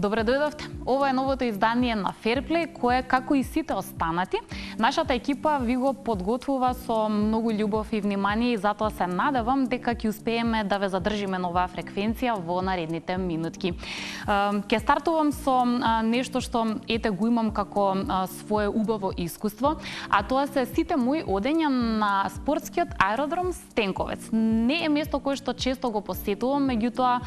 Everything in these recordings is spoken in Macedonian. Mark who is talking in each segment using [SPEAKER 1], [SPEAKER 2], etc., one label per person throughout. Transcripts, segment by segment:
[SPEAKER 1] Добре дојдовте. Ова е новото издание на Fairplay, кое, како и сите останати, нашата екипа ви го подготвува со многу љубов и внимание и затоа се надевам дека ќе успееме да ве задржиме на оваа фреквенција во наредните минутки. Ќе стартувам со нешто што ете го имам како свое убаво искуство, а тоа се сите мои одења на спортскиот аеродром Стенковец. Не е место кое што често го посетувам, меѓутоа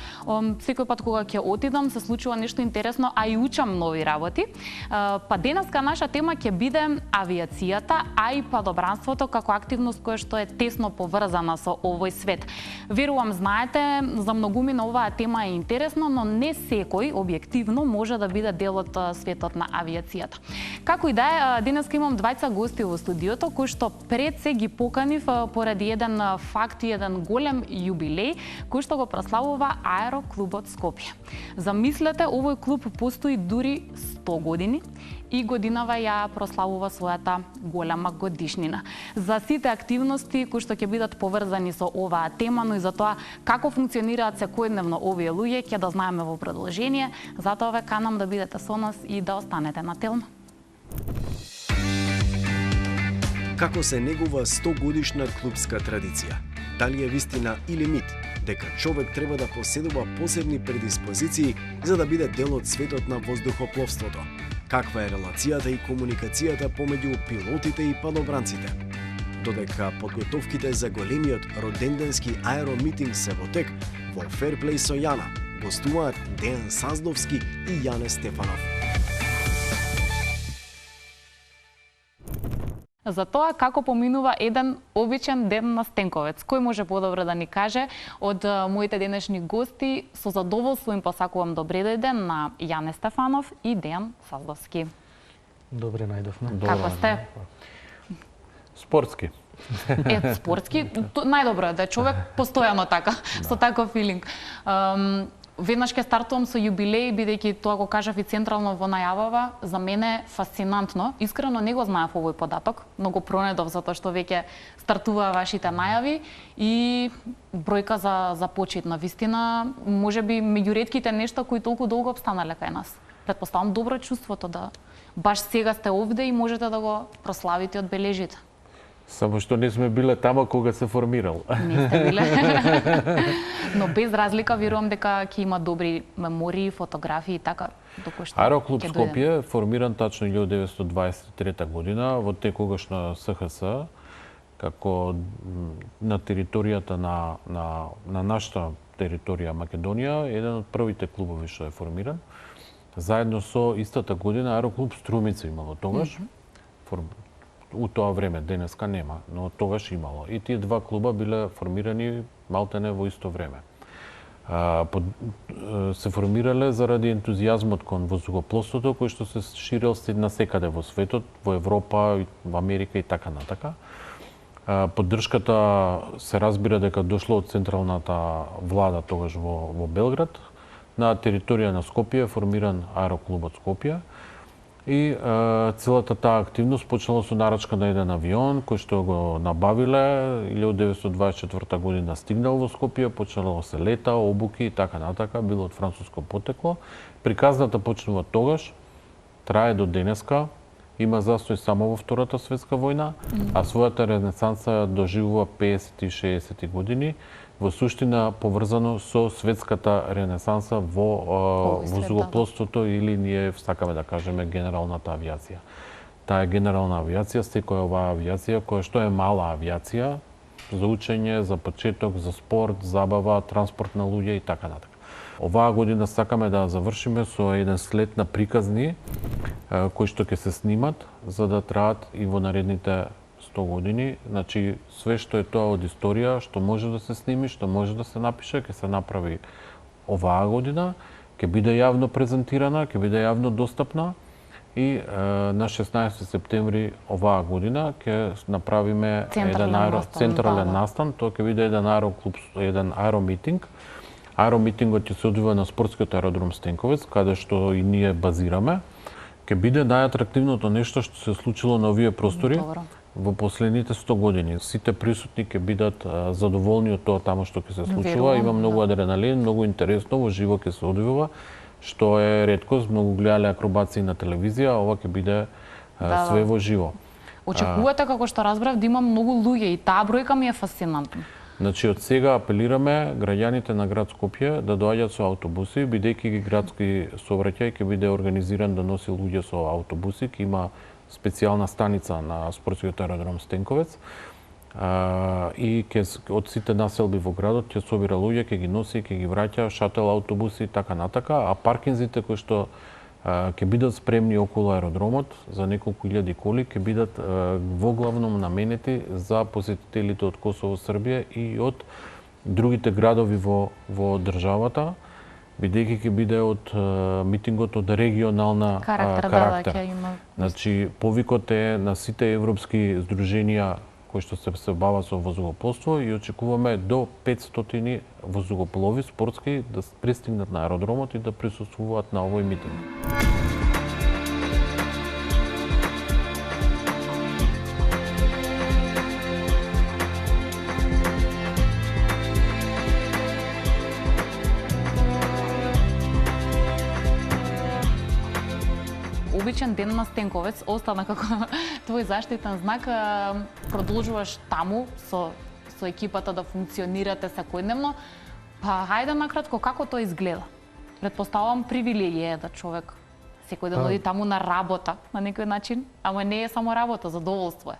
[SPEAKER 1] секој пат кога ќе отидам се случува нешто интересно, а и учам нови работи. Па денеска наша тема ќе биде авиацијата, а и падобранството како активност која што е тесно поврзана со овој свет. Верувам, знаете, за многумина оваа тема е интересна, но не секој објективно може да биде дел од светот на авиацијата. Како и да е, денеска имам двајца гости во студиото кои што пред се ги поканив поради еден факт и еден голем јубилеј кој што го прославува Аероклубот Скопје. Замислете, овој клуб постои дури 100 години и годинава ја прославува својата голема годишнина. За сите активности кои што ќе бидат поврзани со оваа тема, но и за тоа како функционираат секојдневно овие луѓе, ќе да знаеме во продолжение. Затоа ве канам да бидете со нас и да останете на телно.
[SPEAKER 2] Како се негува 100 годишна клубска традиција? Дали е вистина или мит дека човек треба да поседува посебни предиспозиции за да биде дел од светот на воздухопловството? Каква е релацијата и комуникацијата помеѓу пилотите и падобранците? Додека подготовките за големиот роденденски аеромитинг се во тек, во Fairplay со Јана гостуваат Дејан Саздовски и Јане Стефанов.
[SPEAKER 1] За тоа како поминува еден обичен ден на Стенковец. Кој може подобро да ни каже од моите денешни гости? Со задоволство им посакувам добре дојден на Јане Стефанов и Дејан Саздовски.
[SPEAKER 3] Добре најдовме.
[SPEAKER 1] Како сте?
[SPEAKER 3] Спортски.
[SPEAKER 1] Спортски, најдобро е да е човек постојано така, со таков филинг. Веднаш ќе стартувам со јубилеј, бидејќи тоа го кажав и централно во најавава, за мене е фасцинантно. Искрено не го знаев овој податок, но го пронедов затоа што веќе стартуваа вашите најави и бројка за почетна. Вистина, можеби меѓу ретките нешта кои толку долго обстанале кај нас. Претпоставам добро чувството да баш сега сте овде и можете да го прославите и одбележите.
[SPEAKER 3] Само што не сме биле тама кога се формирал.
[SPEAKER 1] Не сте биле. Но без разлика верувам дека ќе има добри мемории, фотографии и така доколку што
[SPEAKER 3] Аероклуб Скопје е формиран тачно 1923 година во текогаш на СХС, како на територијата на нашата територија Македонија, еден од првите клубови што е формиран. Заедно со истата година Аероклуб Струмица имало тогаш. У тоа време, денеска нема, но тогаш имало. И тие два клуба биле формирани малтене во исто време. Се формирале заради ентузијазмот кон воздухопловството кој што се ширел на секаде во светот, во Европа, во Америка и така натака. Поддршката се разбира дека дошло од централната влада тогаш во Белград. На територија на Скопје е формиран Аероклубот Скопје. И целата таа активност почнала со нарачка на еден авион кој што го набавиле 1924 година, стигнал во Скопје, почнало се лета, обуки и така натака, било од француско потекло. Приказната почнува тогаш, трае до денеска, има застој само во Втората светска војна, а својата ренесанса доживува 50 и 60 години, во суштина поврзано со светската ренесанса во воздухопловството или ние сакаме да кажеме генералната авиација. Таа е генерална авиација, секоја оваа авиација која што е мала авиација за учење, за почеток, за спорт, забава, транспорт на луѓе и така натака. Оваа година сакаме да завршиме со еден след на приказни кои што ќе се снимат за да траат и во наредните 100 години, значи све што е тоа од историја, што може да се сними, што може да се напише, ќе се направи оваа година, ќе биде јавно презентирана, ќе биде јавно достапна и на 16 септември оваа година ќе направиме еден централен настан, тоа ќе биде еден аероклуб, еден аеромитинг. Аеромитингот ќе се одвива на спортскиот аеродром Стенковец, каде што и ние базираме. Ќе биде најатрактивното нешто што се случило на овие простори. Во последните 100 години. Сите присутни ќе бидат задоволни од тоа таму што ќе се случува. Има многу адреналин, многу интересно, во живо ќе се одвива. што е реткост, многу гледале акробации на телевизија, ова ќе биде све во живо.
[SPEAKER 1] Очекувате, како што разбрав, да има многу луѓе и таа бројка ми е фасцинантна.
[SPEAKER 3] Значи, од сега апелираме граѓаните на град Скопје да доаѓаат со автобуси, бидејќи ги градски сообраќај ќе биде организиран да носи луѓе со автобуси, ќе има специјална станица на спортскиот аеродром Стенковец. И од сите населби во градот ќе собира луѓе, ќе ги носи, ќе ги враќа, шател автобуси, така натака, а паркинзите кои што ќе бидат спремни околу аеродромот за неколку илјади коли ќе бидат воглавном наменети за посетителите од Косово, Србија и од другите градови во државата, бидејќи ќе биде од митингот од регионална карактер. Значи, повикот е на сите европски здруженија кои што се бават со воздухопловство и очекуваме до 500 воздухоплови спортски да пристигнат на аеродромот и да присуствуваат на овој митинг.
[SPEAKER 1] Обичен ден на Стенковец остана како твој заштитен знак. Продолжуваш таму со екипата да функционирате секојдневно. Па хајде накратко како тоа изгледа. Претпоставувам привилегија е да човек секој ден оди таму на работа на некој начин, ама не е само работа, задоволство е.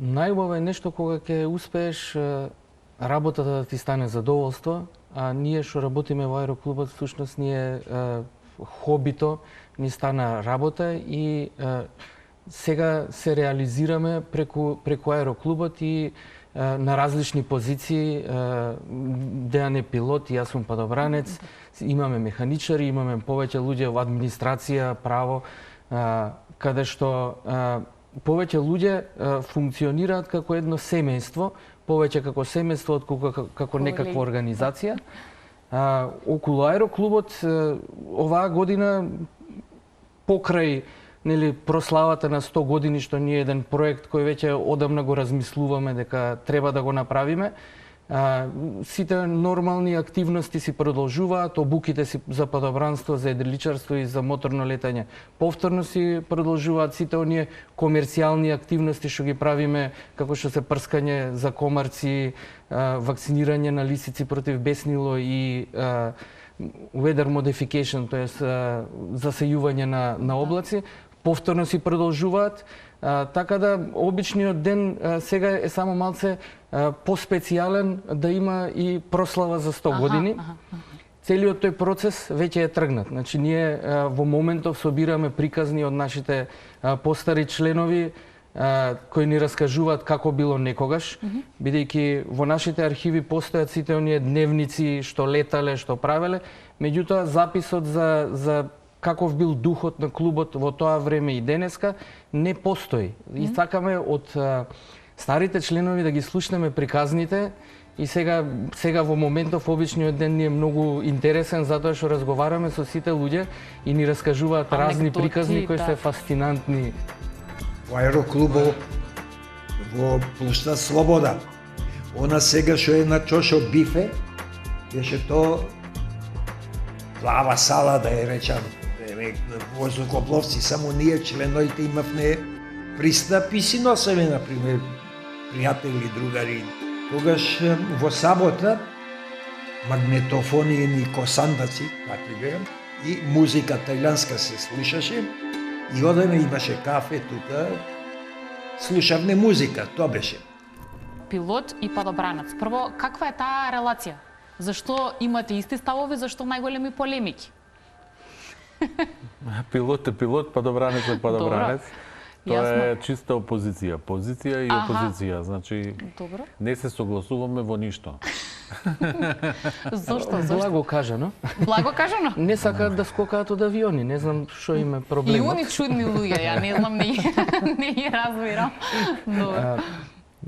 [SPEAKER 4] Најубаво е нешто кога ќе успееш работата да ти стане задоволство, а ние што работиме во аероклубот, всушност ние хобито ни стана работа и сега се реализираме преку аероклубот и на различни позиции. Дејан е пилот и јас сум падобранец. Имаме механичари, имаме повеќе луѓе во администрација, право, каде што повеќе луѓе функционираат како едно семејство, повеќе како семејство отколку како некаква организација. Околу аероклубот оваа година покрај прославата на 100 години, што ние еден проект кој веќе одамна го размислуваме дека треба да го направиме. Сите нормални активности си продолжуваат, обуките си за падобранство, за едриличарство и за моторно летање повторно си продолжуваат, сите оние комерцијални активности што ги правиме, како што се прскање за комарци, вакцинирање на лисици против беснило и weather modification, тоест засејување на облаци, повторно си продолжуваат. Така да обичниот ден сега е само малце поспецијален да има и прослава за 100 години. Целиот тој процес веќе е тргнат. Значи ние во моментов собираме приказни од нашите постари членови кои ни раскажуваат како било некогаш, бидејќи во нашите архиви постојат сите оние дневници што летале, што правеле, меѓутоа записот за каков бил духот на клубот во тоа време и денеска не постои. И сакаме од старите членови да ги слушнеме приказните и сега во моментов обичниот ден ни е многу интересен затоа што разговараме со сите луѓе и ни раскажуваат разни приказни кои се фасцинантни.
[SPEAKER 5] Во аероклубот во плошта Слобода, она сега што е на Чошо Бифе, беше то плава сала, да ја речам, воздухопловци, само ние членоите имавме пристап и си носеме, например, пријатели, другари. Тогаш во сабота магнетофони и косандаци, такви беа, и музика тајланска се слушаше, и одеме, имаше кафе тука, слушавме музика, тоа беше.
[SPEAKER 1] Пилот и падобранец. Прво, каква е таа релација? Зашто имате исти ставови, зашто најголеми полемики?
[SPEAKER 3] Пилот е пилот, падобранец е падобранец. Тоа е чиста опозиција. Позиција и опозиција. Значи, не се согласуваме во ништо.
[SPEAKER 1] Зошто?
[SPEAKER 4] Благо кажано.
[SPEAKER 1] Благо кажано?
[SPEAKER 4] Не сакаат да скокаат од авиони, не знам што им е проблемот.
[SPEAKER 1] И они чудни луѓе, ја не знам, не ги разбирам.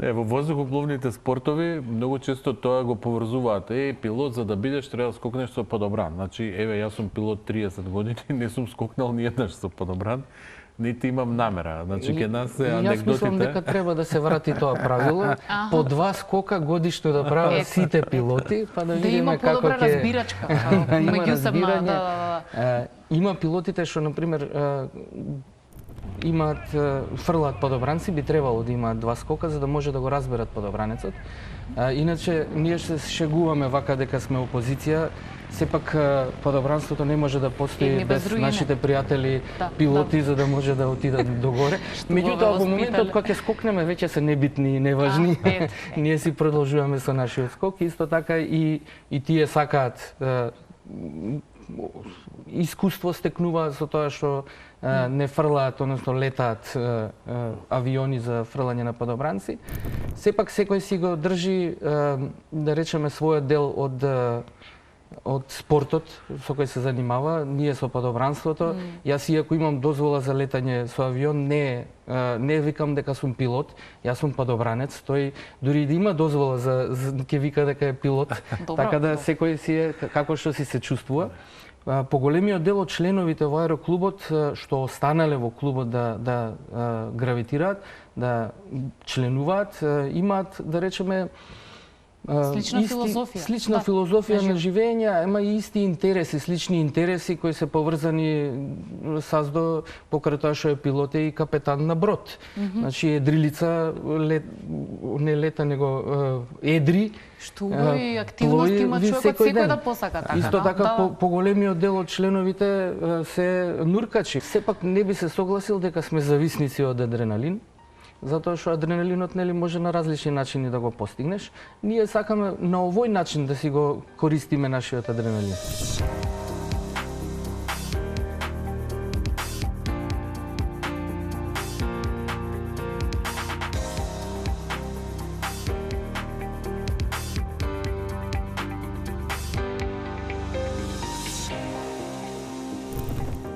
[SPEAKER 3] Во воздухопловните спортови многу често тоа го поврзуваат. Пилот за да бидеш треба да скокнеш со падобран. Значи, јас сум пилот 30 години, не сум скокнал ни еднаш со падобран. Нити имам намера. Значи ке нас се
[SPEAKER 4] Јас мислам дека
[SPEAKER 3] анекдотите.
[SPEAKER 4] треба да се врати тоа правило, по 2 скока годишно да прават сите пилоти, па да
[SPEAKER 1] Да
[SPEAKER 4] видиме
[SPEAKER 1] има
[SPEAKER 4] како
[SPEAKER 1] подобра
[SPEAKER 4] ќе
[SPEAKER 1] разбирачка.
[SPEAKER 4] има
[SPEAKER 1] Меѓусебна,
[SPEAKER 4] разбирање. Има пилотите што на пример имаат фрлаат подобранци, би требало да имаат 2 скока за да може да го разберат подобранецот. Иначе ние се шегуваме вака дека сме опозиција, сепак подобранството не може да постои
[SPEAKER 1] Едни без
[SPEAKER 4] без
[SPEAKER 1] други
[SPEAKER 4] нашите пријатели
[SPEAKER 1] Да,
[SPEAKER 4] пилоти за да може да отидат догоре. Меѓутоа во моментот кога ќе скокнеме веќе се небитни и неважни. Ние си продолжуваме со нашиот скок, исто така и тие сакаат искуство стекнува со тоа што не фрлаат, односно летаат авиони за фрлање на подобранци. Сепак секој си го држи, да речеме, својот дел од спортот со кој се занимава, ние со подобранството. Јас иако имам дозвола за летање со авион, не викам дека сум пилот, јас сум подобранец. Тој дури да има дозвола ќе вика дека е пилот, така да секој си е како што си се чувствува. Поголемиот дел од членовите во аероклубот што останале во клубот да гравитираат, да членуваат, имаат, да речеме,
[SPEAKER 1] слична филозофија.
[SPEAKER 4] Слична филозофија на живење, има и исти интереси, слични интереси кои се поврзани саздо покрај тоа што е пилот и капетан на брод. Значи едрилица не лета него едри.
[SPEAKER 1] Што убави активности има човекот секој да посака така.
[SPEAKER 4] Исто така поголемиот дел од членовите се нуркачи. Сепак не би се согласил дека сме зависници од адреналин, затоа што адреналинот нели може на различни начини да го постигнеш. Ние сакаме на овој начин да си го користиме нашиот адреналин.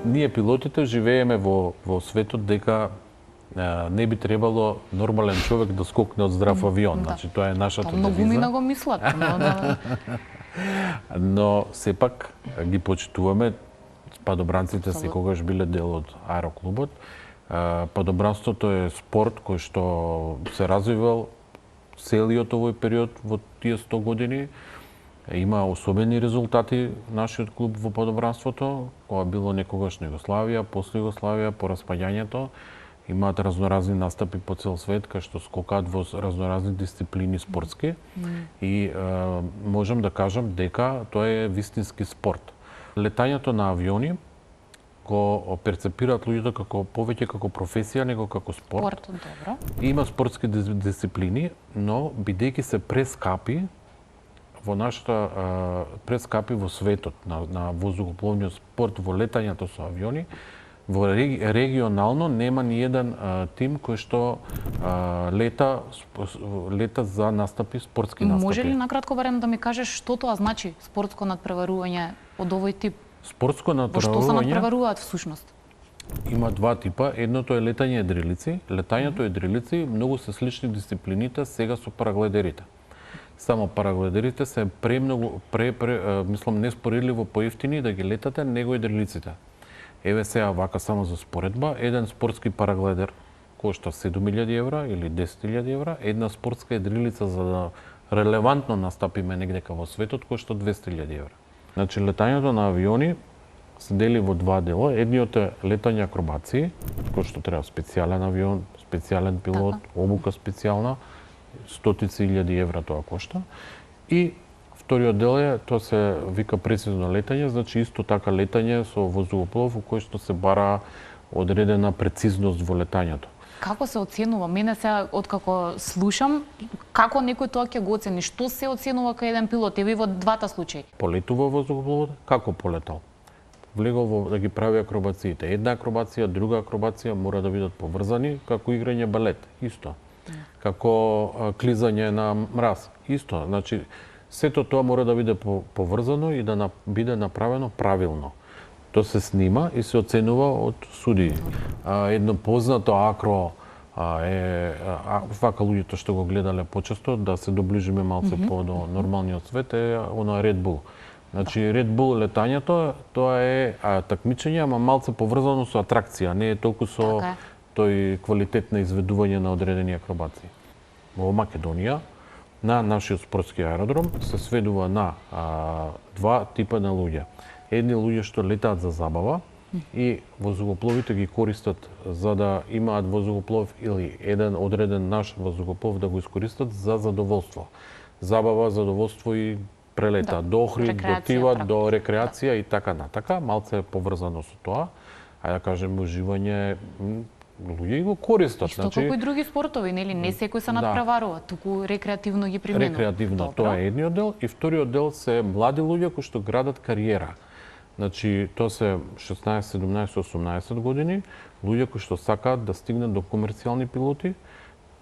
[SPEAKER 3] Ние пилотите живееме во светот дека не би требало нормален човек да скокне од здрав авион. Значи тоа е нашата девиза.
[SPEAKER 1] Многу мина го мислат.
[SPEAKER 3] Но сепак ги почитуваме. Падобранците секогаш биле дел од аероклубот. Падобранството е спорт кој што се развивал целиот овој период во тие 100 години. Има особени резултати нашиот клуб во падобранството, кога било некогаш на Југославија, после Југославија, по распаѓањето. Имаат разноразни настапи по цел свет, кај што скокаат во разноразни дисциплини спортски. И можам да кажам дека тоа е вистински спорт. Летањето на авиони го перцепираат луѓето како повеќе како професија него како спорт.
[SPEAKER 1] Добро.
[SPEAKER 3] Има спортски дисциплини, но бидејќи се прескапи во нашата прескапи во светот на воздухопловниот спорт, во летањето со авиони, во регионално нема ни еден тим кој што лета за настапи, спортски настапи.
[SPEAKER 1] Може ли накратко барем да ми кажеш што тоа значи спортско надпреварување од овој тип?
[SPEAKER 3] Спортско надпреварување.
[SPEAKER 1] Во што се надпреваруваат всушност?
[SPEAKER 3] Има два типа. Едното е летање едрилици. Летањето едрилици многу се слични дисциплините сега со параглайдерите. Само параглайдерите се премногу мислам неспоредливо поевтини да ги летате него едрилиците. Еве сега вака само за споредба, еден спортски параглайдер кошта 7.000 евра или 10.000 евра, една спортска едрилица за да релевантно настапиме негдека во светот кошта 200.000 евра. Значи летањето на авиони се дели во два дела. Едниот е летање акробации, кој што треба специјален авион, специјален пилот, обука специјална, стотици илјади евра тоа кошта. И вториот дел е, тоа се вика прецизно летање, значи исто така летање со воздухоплов во кој што се бара одредена прецизност во летањето.
[SPEAKER 1] Како се оценува? Мене сега откако слушам, како некој тоа ќе го оцени? Што се оценува кај еден пилот? Еве во двата случаи.
[SPEAKER 3] Полетува воздухопловот, како полетал? Влегол да ги прави акробациите. Една акробација, друга акробација мора да бидат поврзани, како играње балет, исто. Како клизање на мраз, исто. Значи, сето тоа мора да биде поврзано и да биде направено правилно. Тоа се снима и се оценува од судии. Едно познато акро е, вака луѓето што го гледале почесто, да се доближиме малце по до нормалниот свет, е она Red Bull. Значи Red Bull летањето, тоа е такмичење, ама малце поврзано со атракција, не е толку со тој квалитет на изведување на одредени акробации. Во Македонија, на нашиот спортски аеродром, се сведува на два типа на луѓе. Едни луѓе што летаат за забава и воздухопловите ги користат за да имаат воздухоплов или еден одреден наш воздухоплов да го искористат за задоволство. Забава, задоволство и прелета до Охрид, до Тиват, до рекреација и така натака, малце е поврзано со тоа. Ајде да кажеме уживање, луѓе го користат.
[SPEAKER 1] Исто како и други спортови, нели? Не секој се надпреварува, туку рекреативно ги применува.
[SPEAKER 3] Рекреативно, тоа е едниот дел. И вториот дел се млади луѓе кои што градат кариера. Значи, тоа се 16, 17, 18 години, луѓе кои што сакаат да стигнат до комерцијални пилоти,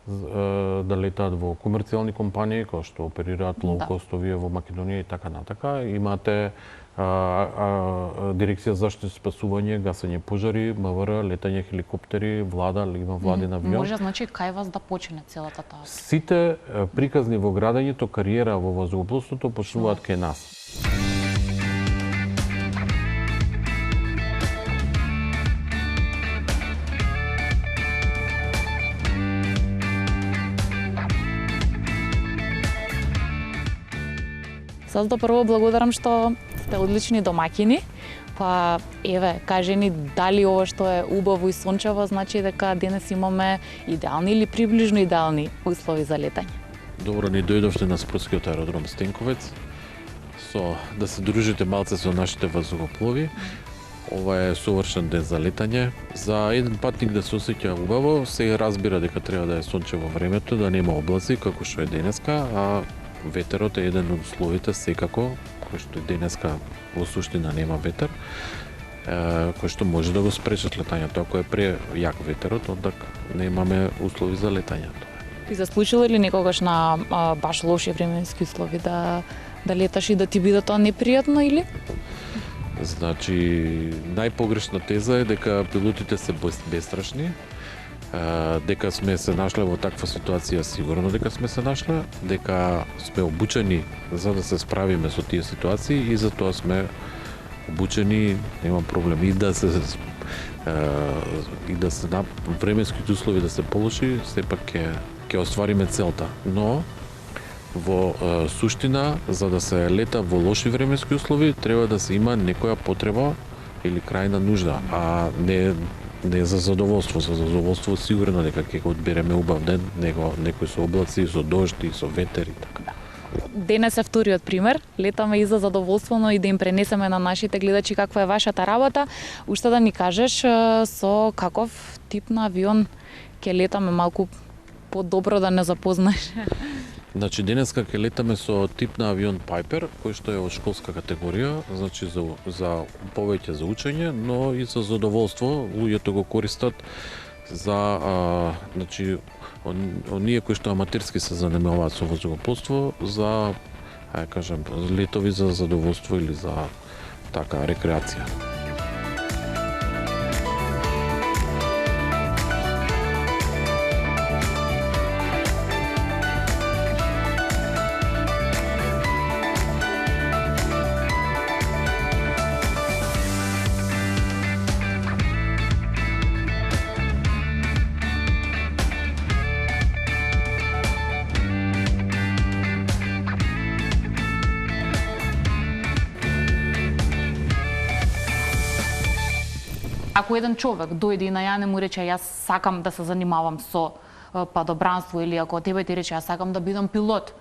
[SPEAKER 3] да летаат во комерцијални компании кои што оперираат лоукостовија во Македонија и така натака. Имате Дирекција за заштита и спасување, гасење пожари, МВР, летање хеликоптери, влада, има владен авион.
[SPEAKER 1] Може, значи, кај вас да почне целата таа?
[SPEAKER 3] Сите приказни во градењето, кариера во воздухопловството почнуваат кај нас.
[SPEAKER 1] Сазда прво благодарам што сте одлични домаќини. Па еве, кажи ни дали ова што е убаво и сончево значи дека денес имаме идеални или приближно идеални услови за летање.
[SPEAKER 3] Добро ни дојдовте на спортскиот аеродром Стенковец. Да се дружите малце со нашите воздухоплови. Ова е совршен ден за летање. За еден патник да се осеќа убаво, се разбира дека треба да е сончево времето, да нема облаци како што е денеска, а ветерот е еден од условите секако, кој што и денеска во суштина нема ветер, кој што може да го спречат летањето. Ако е прејак ветерот, onda немаме услови за летањето.
[SPEAKER 1] Ти се случило ли некогаш на баш лоши временски услови да леташ и да ти биде тоа непријатно или?
[SPEAKER 3] Значи, најпогрешна теза е дека пилотите се бестрашни, дека сме се нашле во таква ситуација, сигурно дека сме се нашле, дека сме обучени за да се справиме со тие ситуации и за тоа сме обучени, нема проблем и да се на временските услови да се полоши, сепак ќе оствариме целта. Но во суштина, за да се лета во лоши временски услови, треба да се има некоја потреба или крајна нужда, а не за задоволство. За задоволство сигурно дека ќе го одбереме убав ден, него некој со облаци, со дожд и со ветер и така.
[SPEAKER 1] Денес е вториот пример. Летаме и за задоволствено и да им пренесеме на нашите гледачи каква е вашата работа. Уште да ни кажеш со каков тип на авион ќе летаме, малку подобро да не запознаеш.
[SPEAKER 3] Значи денеска ќе летаме со тип на авион Piper, кој што е од школска категорија, значи за повеќе за учење, но и за задоволство. Луѓето го користат за значи оние кои што аматерски се занимаваат со воздухопловство, за кажам летови за задоволство или за така рекреација.
[SPEAKER 1] Ако еден човек дојде и на Јане му рече јас сакам да се занимавам со падобранство или ако тебе ти рече јас сакам да бидам пилот,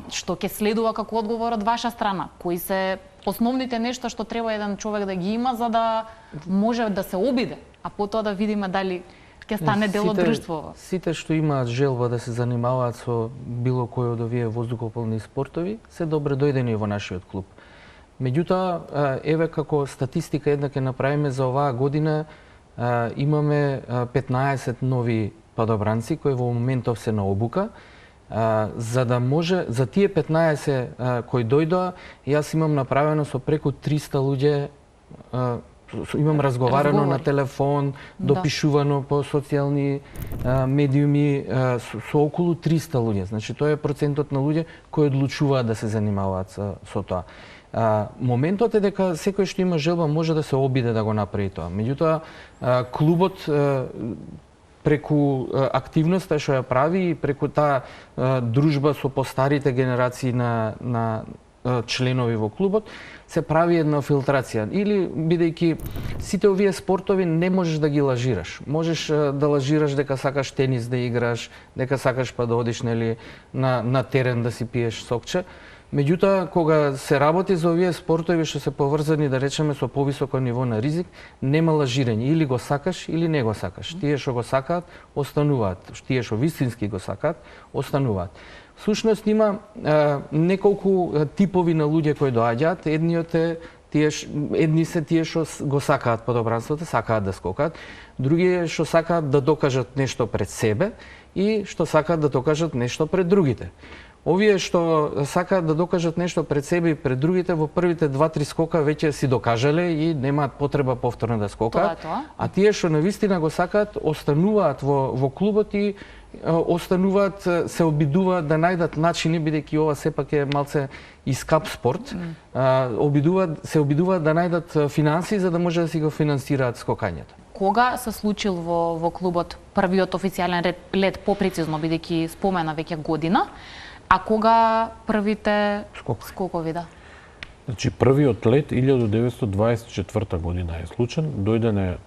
[SPEAKER 1] што ќе следува како одговор од ваша страна? Кои се основните нешта што треба еден човек да ги има за да може да се обиде, а потоа да видиме дали ќе стане дел од друштвото?
[SPEAKER 4] Сите што имаат желба да се занимаваат со било кој од овие воздухопловни спортови, се добре дојдени во нашиот клуб. Меѓутоа, еве како статистика една ќе направиме за оваа година, имаме 15 нови падобранци кои во моментов се на обука. За да може, за тие 15 кои дојдоа, јас имам направено со преку 300 луѓе, имам разговарано на телефон, допишувано по социјални медиуми со околу 300 луѓе. Значи тоа е процентот на луѓе кои одлучуваат да се занимаваат со тоа. Моментот е дека секој што има желба може да се обиде да го направи тоа. Меѓутоа, клубот преку активноста што ја прави и преку таа дружба со постарите генерации на членови во клубот, се прави една филтрација. Или, бидејќи сите овие спортови не можеш да ги лажираш. Можеш да лажираш дека сакаш тенис да играш, дека сакаш па да одиш на терен да си пиеш сокче. Меѓутоа, кога се работи за овие спортови што се поврзани, да речеме, со повисоко ниво на ризик, нема лажирање. Или го сакаш, или не го сакаш. Тие што го сакаат, остануваат. Тие што вистински го сакаат, остануваат. Всушност има неколку типови на луѓе кои доаѓаат. Едни се тие што го сакаат подобранството, сакаат да скокат. Други што сакаат да докажат нешто пред себе и што сакаат да докажат нешто пред другите. Овие што сакаат да докажат нешто пред себе и пред другите, во првите 2-3 скока веќе си докажале и немаат потреба повторно да скокаат. А тие што навистина го сакаат, остануваат во клубот и остануваат, се обидуваат да најдат начини, бидејќи ова сепак е малце и скап спорт, се обидуваат да најдат финанси за да може да си го финансираат скокањето.
[SPEAKER 1] Кога се случил во клубот првиот официјален лет, попрецизно бидејќи спомена веќе година, а кога првите скокови, да?
[SPEAKER 3] Значи, првиот лет 1924 година е случен.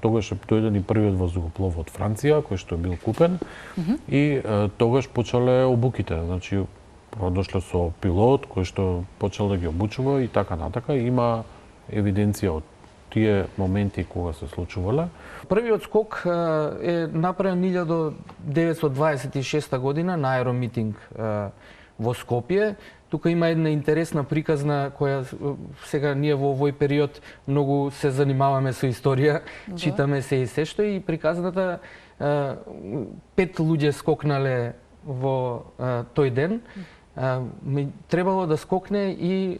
[SPEAKER 3] Тогаш е дојден и првиот воздухоплов од Франција, кој што е бил купен, и тогаш почале обуките. Значи, дошле со пилот, кој што почел да ги обучува и така натака. Има евиденција од тие моменти кога се случувале.
[SPEAKER 4] Првиот скок е направен 1926 година на аеромитинг во Скопје. Тука има една интересна приказна која сега ние во овој период многу се занимаваме со историја, читаме се и се што, и приказната 5 луѓе скокнале во тој ден. Требало да скокне и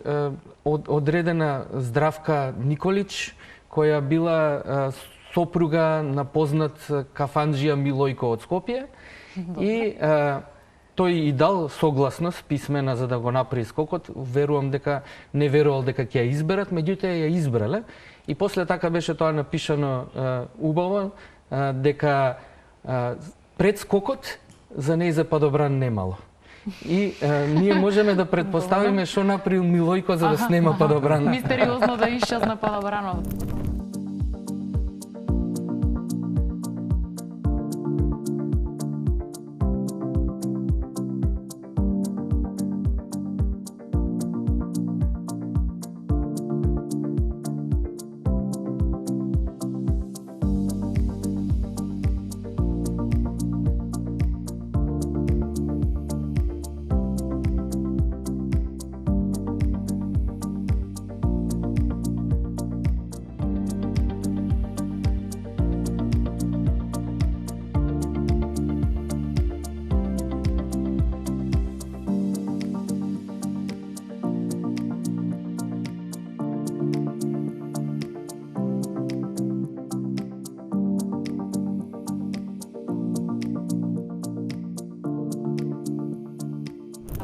[SPEAKER 4] одредена Здравка Николич, која била сопруга на познат кафанџија Милојко од Скопје. И тој и дал согласност писмена за да го направи скокот. Верувам дека не верувал дека ќе ја изберат, меѓутоа ја избрале. И после така беше тоа напишано убаво дека пред скокот за нејзе падобран немало. И ние можеме да предпоставиме што направил Милојко за да снема падобран.
[SPEAKER 1] Мистериозно да исчезне падобранот.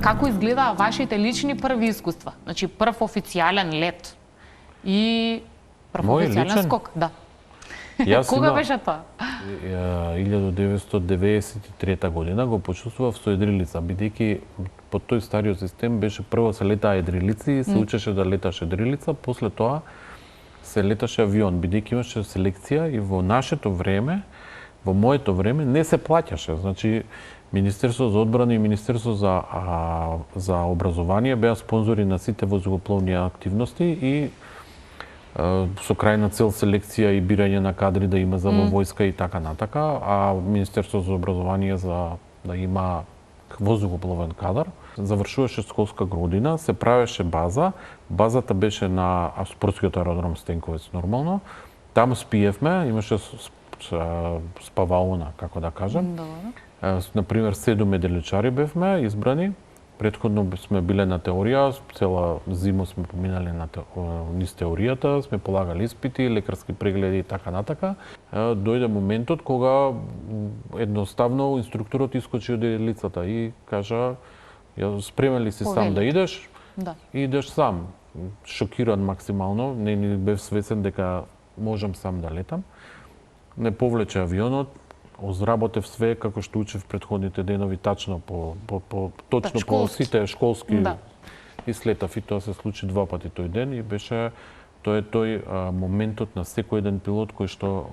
[SPEAKER 1] Како изгледаа вашите лични први искуства? Значи прв официјален лет и прв официјален скок, да. Кога беше тоа?
[SPEAKER 3] 1993 година го почувствував со едрилица, бидејќи по тој стариот систем беше прво се летаа едрилици и се учеше да леташе едрилица, после тоа се леташе авион, бидејќи имаше селекција и во нашето време, во моето време не се плаќаше. Значи Министерство за одбрана и Министерство за образование беа спонзори на сите воздухопловни активности и со крајна цел селекција и бирање на кадри да има за во војска и така натака, а Министерство за образование за да има воздухопловен кадар. Завршуваше школска година, се правеше база. Базата беше на спортскиот аеродром Стенковец нормално. Таму спиевме, имаше спавална, како да кажем. Например, 7 меделичари бевме избрани. Претходно сме биле на теорија, цела зима сме поминали низ теоријата, сме полагали испити, лекарски прегледи и така натака. Дојде моментот кога едноставно инструкторот искочи од лицата и кажа: "Спремен ли си сам да идеш?"
[SPEAKER 1] Да.
[SPEAKER 3] И идеш сам. шокиран максимално, не ни бев свесен дека можам сам да летам. Не повлече авионот, озработев све како што учев предходните денови тачно точно по сите школски и слетав, и тоа се случи 2 пати тој ден и беше тој моментот на секој еден пилот кој што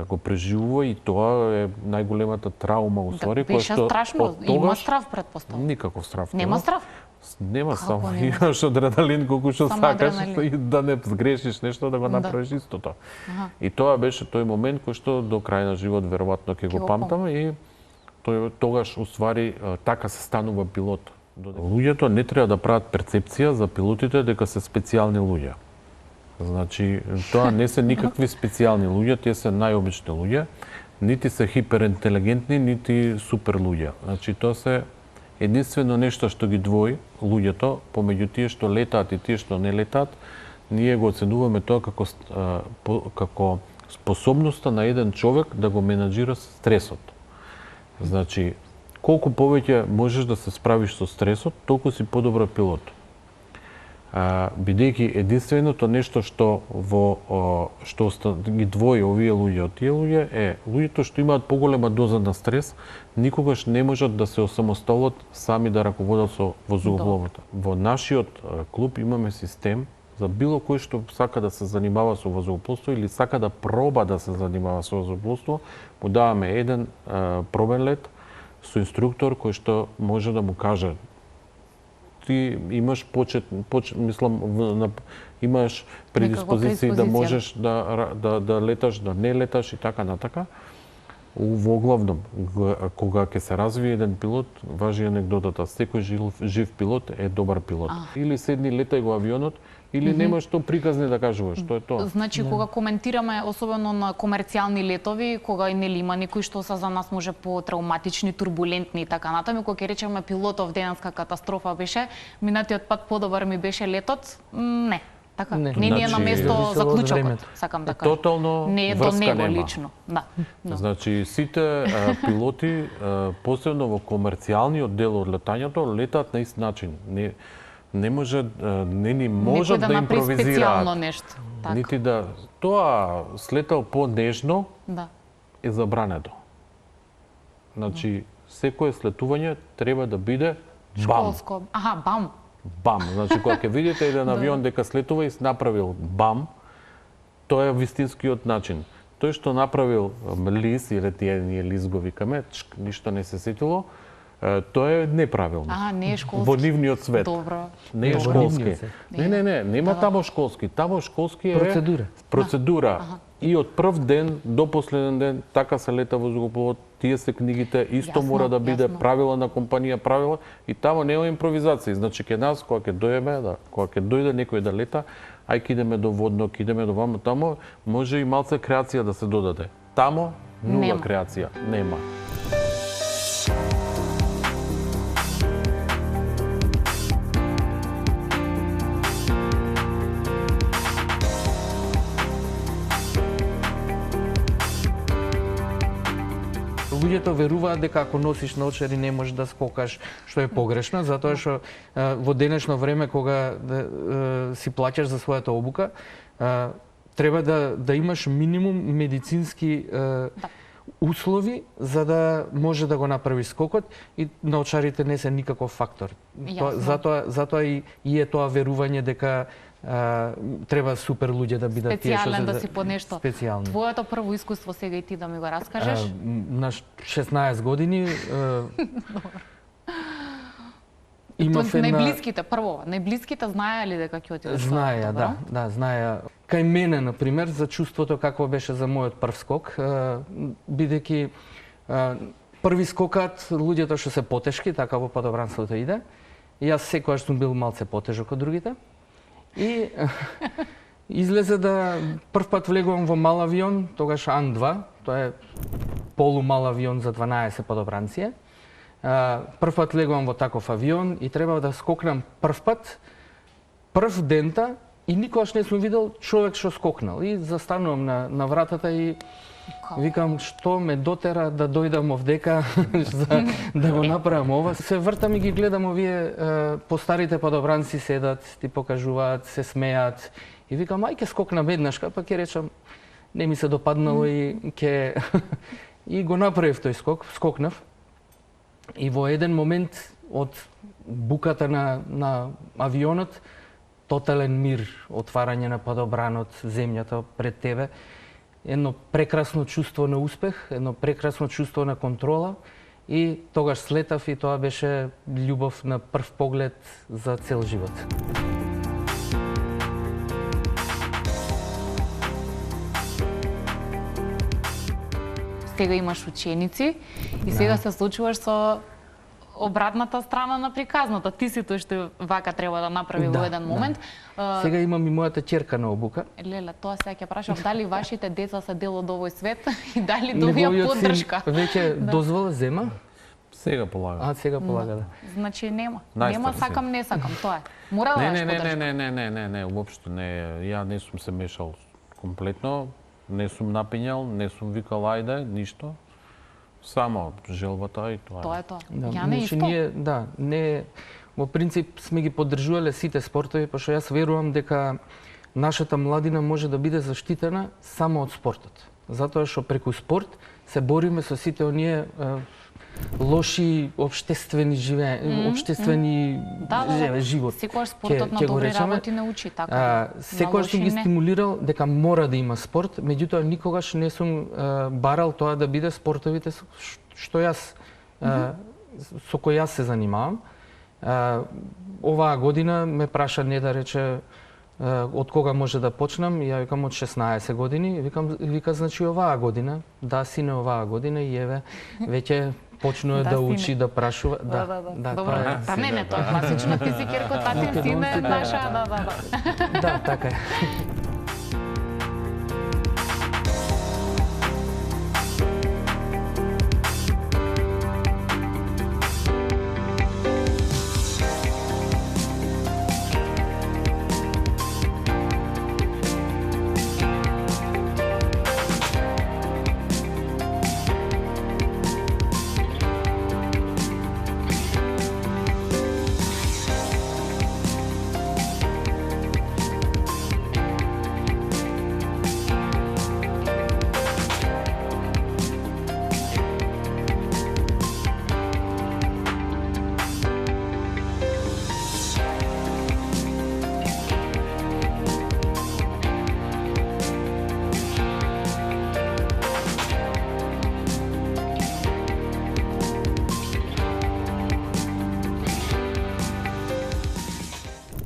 [SPEAKER 3] го преживува, и тоа е најголемата траума усвари, која што
[SPEAKER 1] страшно, има страв предпоставам.
[SPEAKER 3] Никаков страв.
[SPEAKER 1] Нема страв.
[SPEAKER 3] Нема, само имаш адреналин колку што сакаш и да не сгрешиш нешто, да го направиш истото. И тоа беше тој момент кој што до крај на живот веројатно ќе го памтам, и тогаш уствари така се станува пилот. Луѓето не треба да прават перцепција за пилотите дека се специјални луѓе. Значи, тоа не се никакви специјални луѓе, тие се најобични луѓе, нити се хиперинтелигентни, нити супер луѓе. Значи, тоа се единствено нешто што ги двои луѓето помеѓу тие што летаат и тие што не летаат. Ние го оценуваме тоа како способноста на еден човек да го менаџира стресот. Значи, колку повеќе можеш да се справиш со стресот, толку си подобар пилот. Бидејќи единственото нешто што ги двои овие луѓе од тие луѓе е луѓето што имаат поголема доза на стрес, никогаш не можат да се осамосталат сами да раководат со возоглавата. Во нашиот клуб имаме систем за било кој што сака да се занимава со возоглавство или сака да проба да се занимава со возоглавство, му даваме еден пробен лет со инструктор кој што може да му каже: ти имаш имаш предиспозиции да можеш да леташ, да не леташ и така натака. Во главном, кога ќе се развие еден пилот, важи анегдотата: секој жив пилот е добар пилот. Или седни летај го авионот, или немаш што приказни да кажуваш, што е тоа.
[SPEAKER 1] Значи, кога коментираме, особено на комерцијални летови, кога и нели има некои што се за нас може по-травматични, турбулентни и така натаму, кога ќе речеме пилотов денеска катастрофа беше, минатиот пат подобар ми беше летот, не. Така, не ни е на место заклучокот, сакам да кажам.
[SPEAKER 3] Тотално
[SPEAKER 1] не е
[SPEAKER 3] врска
[SPEAKER 1] до него
[SPEAKER 3] нема.
[SPEAKER 1] лично. Да.
[SPEAKER 3] Значи, сите пилоти, посебно во комерцијалниот дел од летањето, летаат на ист начин. Не може, не ни можат да импровизираат.
[SPEAKER 1] Нешто.
[SPEAKER 3] Так. Нити да тоа слетал по-нежно е забрането. Значи, секое слетување треба да биде бам.
[SPEAKER 1] Школско. Бам.
[SPEAKER 3] Бам. Значи, кога ќе видите еден авион дека слетува и направил бам, тоа е вистинскиот начин. Тој што направил лис, или ние лис го викаме, ништо не се сетило, тоа е неправилно.
[SPEAKER 1] Не е школски.
[SPEAKER 3] Во нивниот свет.
[SPEAKER 1] Добро.
[SPEAKER 3] Не е школски. Не, нема тамо школски. Тамо школски е процедура. И од прв ден до последен ден така се лета возоглавот, тие се книгите, исто мора да биде правила на компанија, правила, и тамо нема импровизација. Значи ке нас кога ќе дојдеме, кога ќе дојде некој да лета, ај идеме до водно, идеме до вамо, тамо може и малце креација да се додаде. Тамо нула креација нема.
[SPEAKER 4] Луѓето веруваат дека ако носиш наочари не можеш да скокаш, што е погрешно, затоа што во денешно време кога си плаќаш за својата обука, треба да имаш минимум медицински услови за да може да го направиш скокот, и наочарите не се никаков фактор. Затоа и е тоа верување дека треба супер луѓе да бидат тие што
[SPEAKER 1] специјален да си по нешто.
[SPEAKER 4] Специјални.
[SPEAKER 1] Твоето прво искуство сега и ти да ми го раскажеш?
[SPEAKER 4] На 16 години имав една...
[SPEAKER 1] Најблиските знаеа ли дека ќе отидеш?
[SPEAKER 4] Знаеа, да, знаеа. Кај мене, например, за чувството какво беше за мојот прв скок, бидејќи први скокат луѓето што се потешки, така во падобранството иде. И јас секогаш сум бил малце потежок од другите. И излезе да прв пат влегувам во мал авион, тогаш Ан-2, тоа е полумал авион за 12 падобранци. Прв пат влегувам во таков авион и треба да скокнам прв пат, прв дента И никогаш не сум видел човек што скокнал. И застанувам на вратата и викам, што ме дотера да дојдам овдека за да го направам ова. Се вртам и ги гледам овие постарите падобранци седат, ти покажуваат, се смеат. И викам, ај ке скокнам еднашка, па ќе речам, не ми се допаднало и ке... И го направив тој скок, скокнав. И во еден момент од буката на авионот, тотален мир, отварање на падобранот, земјата пред тебе, едно прекрасно чувство на успех, едно прекрасно чувство на контрола и тогаш слетав и тоа беше љубов на прв поглед за цел живот.
[SPEAKER 1] Сега имаш ученици и сега се случуваш со обратната страна на приказната. Ти си тој што вака треба да направи во еден момент.
[SPEAKER 4] Сега имам и мојата ќерка на обука.
[SPEAKER 1] Леле, тоа сега ќе прашам, дали вашите деца се дел од овој свет и дали добија поддршка?
[SPEAKER 4] Веќе дозвола зема?
[SPEAKER 3] Сега полага.
[SPEAKER 4] Сега полага, да.
[SPEAKER 1] Значи нема. Нема сакам, не сакам, тоа е. Мора да имаш поддршка.
[SPEAKER 3] Не, уопшто не. Ја не сум се мешал комплетно, не сум напињал, не сум викал ајде, ништо. Само желбата и тоа.
[SPEAKER 1] Тоа е тоа.
[SPEAKER 4] Да,
[SPEAKER 1] Ја не
[SPEAKER 4] значи,
[SPEAKER 1] исто.
[SPEAKER 4] ние, не, во принцип сме ги поддржувале сите спортови, пошто јас верувам дека нашата младина може да биде заштитена само од спортот. Затоа што преку спорт се бориме со сите оние лоши обштествени обштествени живот.
[SPEAKER 1] Секогаш спортот на добри работи не учи така.
[SPEAKER 4] Секогаш сум ги стимулирал дека мора да има спорт, меѓутоа никогаш не сум барал тоа да биде спортовите што јас со кои јас се занимавам. Оваа година ме праша не да рече од кога може да почнам, ја викам од 16 години, вика значи оваа година, да сине оваа година и еве веќе почнува да учи, да прашува.
[SPEAKER 1] Да. Добро, не, тоа е класично, ти си ќерко, татин, сине, наша, да.
[SPEAKER 4] Да, така е.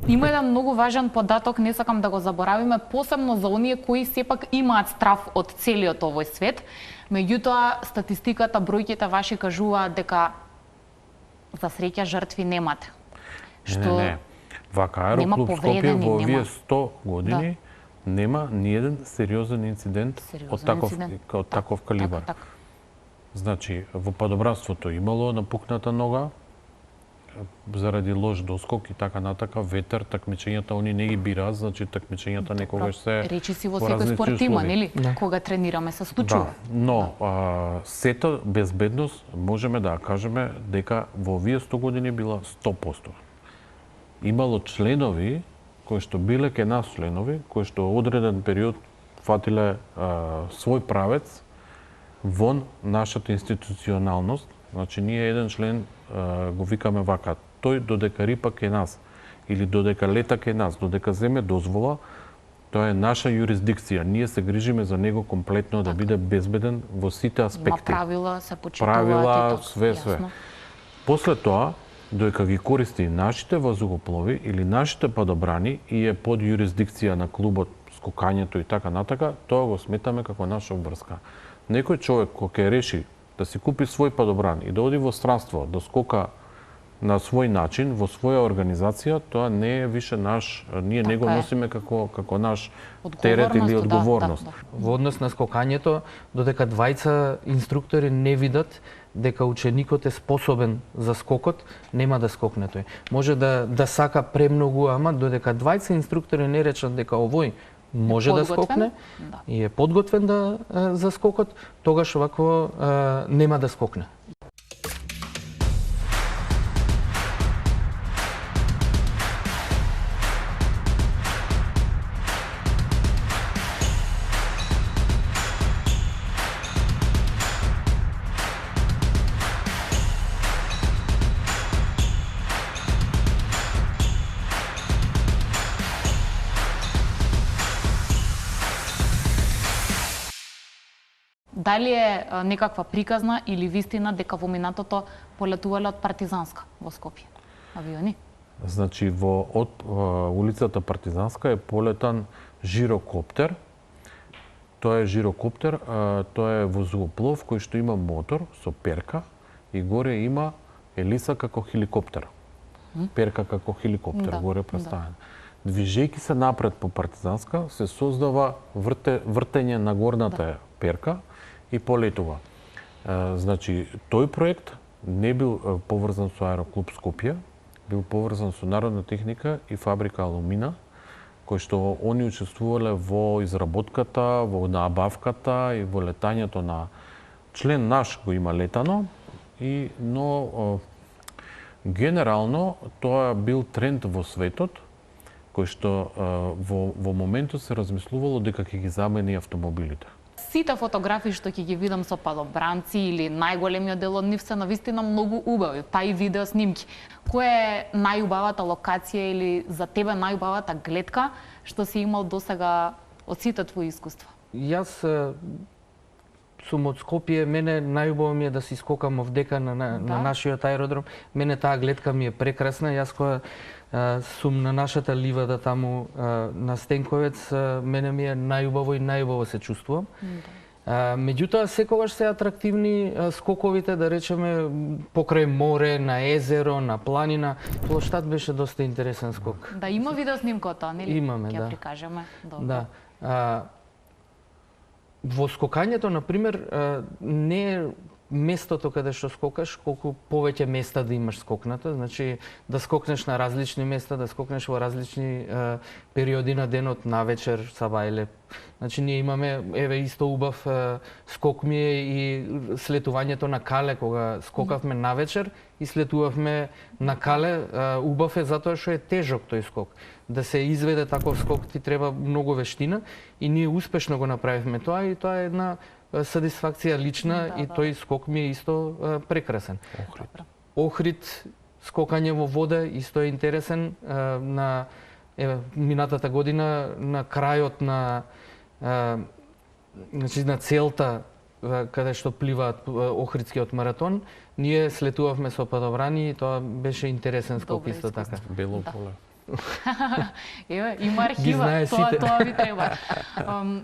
[SPEAKER 1] Има еден многу важен податок, не сакам да го заборавиме, посебно за оние кои сепак имаат страв од целиот овој свет. Меѓутоа, статистиката, бројките ваши кажуваат дека за среќа жртви немате.
[SPEAKER 3] Што не. Вака Аероклуб Скопје во овие 100 години нема ниеден сериозен инцидент од таков калибар. Значи, во падобранството имало напукната нога, заради лош доскок и така натака, ветер, такмичењата они не ги бираат, значи такмичењата некогаш се
[SPEAKER 1] речи си во секој спорт има, нели? Кога тренираме се случува.
[SPEAKER 3] Но сета безбедност можеме да кажеме дека во овие 100 години била 100%. Имало членови кои што биле ке нас членови, кои што одреден период фатиле свој правец вон нашата институционалност. Значи, ние еден член го викаме вака, тој додека рипа ке нас, или додека лета ке нас, додека земе дозвола, тоа е наша юрисдикција. Ние се грижиме за него комплетно да биде безбеден во сите аспекти.
[SPEAKER 1] Има правила, се почитуваат.
[SPEAKER 3] Правила, све. После тоа, додека ги користи нашите вазухоплови или нашите падобрани и е под юрисдикција на клубот, скокањето и така натака, тоа го сметаме како наша обврска. Некој човек кој ќе реши да си купи свој падобран и да оди во странство, да скока на свој начин, во своја организација, тоа не е више наш, ние не го носиме како наш терет или одговорност.
[SPEAKER 4] Во однос на скокањето, додека двајца инструктори не видат, дека ученикот е способен за скокот, нема да скокне тој. Може да сака премногу, ама додека двајца инструктори не речат дека овој може да скокне и е подготвен за скокот, тогаш вако нема да скокне.
[SPEAKER 1] Дали е некаква приказна или вистина дека во минатото полетувале од Партизанска во Скопје авиони?
[SPEAKER 3] Значи од улицата Партизанска е полетан жирокоптер. Тоа е жирокоптер, тоа е воздухоплов кој што има мотор со перка и горе има елиса како хеликоптер. Перка како хеликоптер горе поставена. Движејќи се напред по Партизанска се создава вртење на горната перка и полетува. Значи, тој проект не бил поврзан со Аероклуб Скопје, бил поврзан со Народна техника и фабрика Алумина, кои што они учествувале во изработката, во набавката и во летањето на член наш го има летано, но генерално тоа бил тренд во светот, кој што во моментот се размислувало дека ќе ги замени автомобилите.
[SPEAKER 1] Сите фотографии што ќе ги видам со падобранци или најголемиот дел од нив се навистина многу убави, па и видео снимки. Која е најубавата локација или за тебе најубавата гледка што си имал досега од сите твои искуства?
[SPEAKER 4] Јас сум од Скопје, мене најубаво ми е да си скокам овдека на нашиот аеродром. Мене таа гледка ми е прекрасна. Јас кога сум на нашата ливада таму на Стенковец, мене ми е најубаво и најубаво се чувствувам. Меѓутоа, секогаш се атрактивни скоковите, да речеме, покрај море, на езеро, на планина. Плоштад беше доста интересен скок.
[SPEAKER 1] Да, има видео снимка од тоа, нели?
[SPEAKER 4] Имаме,
[SPEAKER 1] да. Ќе прикажеме. Добро.
[SPEAKER 4] Да. Во скокањето, например, не е местото каде што скокаш, колку повеќе места да имаш скокнато, значи да скокнеш на различни места, да скокнеш во различни периоди на денот, навечер, сабајле. Значи ние имаме, еве исто убав скок ми е и слетувањето на Кале, кога скокавме навечер и слетувавме на Кале, убав е затоа што е тежок тој скок. Да се изведе таков скок ти треба многу вештина и ние успешно го направивме тоа и тоа е една сатисфакција лична и тој скок ми е исто прекрасен. Охрид, скокање во вода исто е интересен. На минатата година на крајот на значи на целта каде што пливаат Охридскиот маратон, ние слетувавме со падобрани и тоа беше интересен скок исто така.
[SPEAKER 3] Бело поле.
[SPEAKER 1] Еве, има архива, тоа ви треба.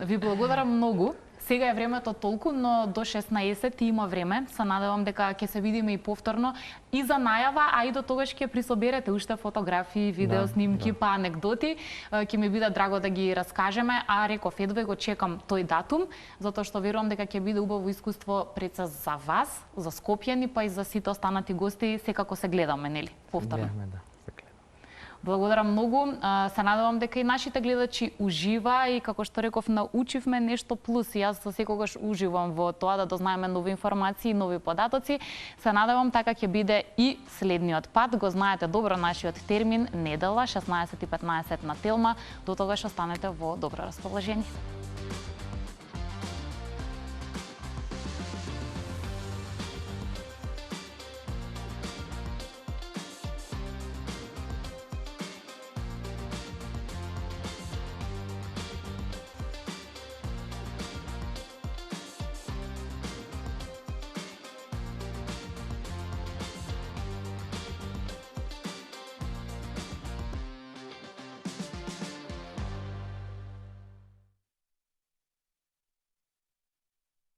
[SPEAKER 1] Ви благодарам многу. Сега е времето толку, но до 16 има време. Се надевам дека ќе се видиме и повторно и за најава, а и до тогаш ќе присоберете уште фотографии, видео снимки, па анекдоти. Ќе ми биде драго да ги раскажеме, а реков едве го чекам тој датум, затоа што верувам дека ќе биде убаво искуство пред се за вас, за скопјани, па и за сите останати гости, секако се гледаме, нели? Повторно. Благодарам многу. Се надевам дека и нашите гледачи ужива и како што реков научивме нешто плюс. Јас секогаш уживам во тоа да дознаеме нови информации, нови податоци. Се надевам така ќе биде и следниот пат. Го знаете добро нашиот термин недела 16:15 на Телма. До тогаш останете во добро расположение.